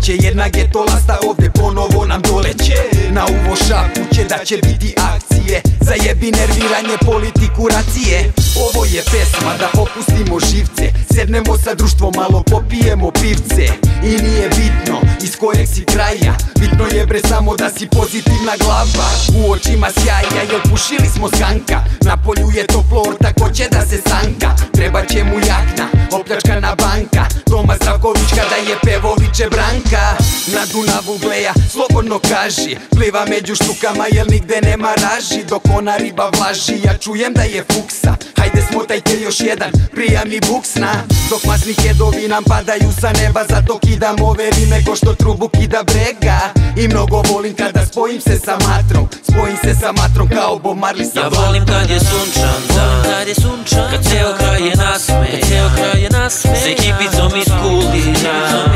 će jedna geto lasta ovde ponovo nam doleće. Na uvo šapuće da će biti akcije, zajebi nerviranje, politiku racije. Ovo je pesma da opustimo živce, sednemo sa društvom, malo popijemo pivce. I nije bitno iz kojeg si kraja, bitno je bre samo da si pozitivna glava. U očima sjaja, jel pušili smo skanka, na polju je toplo, ortak hoće da se sanka. Treba će mu jakna, opljačkana banka, Toma Zdravković kada je Pevoviće Branka. Na Dunavu bleja, slobodno kaži, pliva među štukama jel nigde nema raži. Dok ona riba vlaži, ja čujem da je fuksa, hajde smotajte još jedan, prija mi buksna. Dok masni hedovi nam padaju sa neba, zato kidam ove rime ko što trubu kida brega. I mnogo volim kada spojim se sa matrom, spojim se sa matrom kao Bob Marley sa vatrom. Ja volim kad je sunčan dan, kad ceo kraj je nasmejan, sa ekipicom iz Kulina,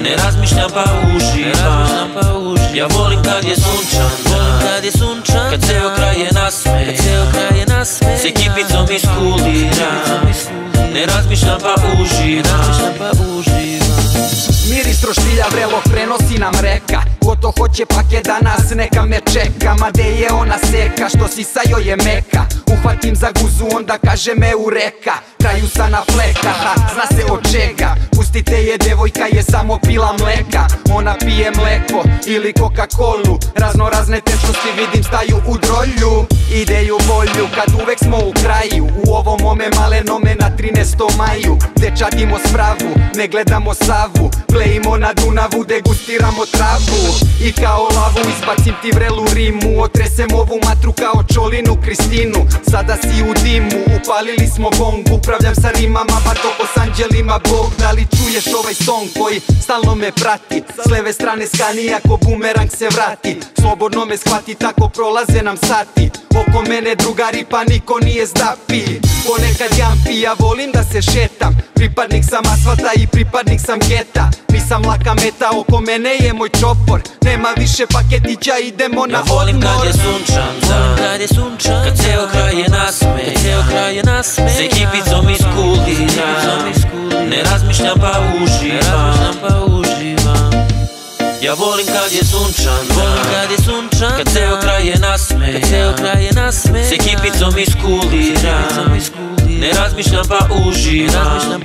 ne razmišljam pa uživam. Ja volim kad je sunčan dan, kad ceo kraj je nasmejan, sa ekipicom iz Kulina, ne razmišljam pa uživam. Miris roštilja vrelo prenosi nam reka, ko to hoće pak je danas neka me čeka. Ma de je ona seka, što sisajo je meka, uhvatim za guzu onda kaže me ureka. Kraju sana fleka, zna se od čega, pustite je, devojka je samo pila mleka. Ona pije mleko ili Coca-Colu, razno razne tečnosti vidim staju u drolju. Ideju volju kad uvek smo u kraju, u ovom mome malenome na 13. maju. Gde čadimo spravu, ne gledamo Savu, plejimo na Dunavu, degustiramo travu. I kao lavu izbacim ti vrelu rimu, otresem ovu matru kao Čolinu Kristinu. Sada si u dimu, upalili smo bong, upravljam sa rimama, bar toko s anđelima Bog. Da li čuješ ovaj song koji stalno me prati, s leve strane skani ako bumerang se vrati. Slobodno me shvati, tako prolaze nam sati, oko mene drugari pa niko nije zdapi. Ponekad jampi, ja volim da se šetam, pripadnik sam asfalta i pripadnik sam geta. Nisam laka meta, oko mene je moj čopor, nema više paketića, idemo na odmor. Ja volim kad je sunčan dan, kad ceo kraj je nasmejan, sa ekipicom iz Kulina, ne razmišljam pa uživam. Ja volim kad je sunčan dan, kad ceo kraj je nasmejan, sa ekipicom iz Kulina, ne razmišljam pa uživam.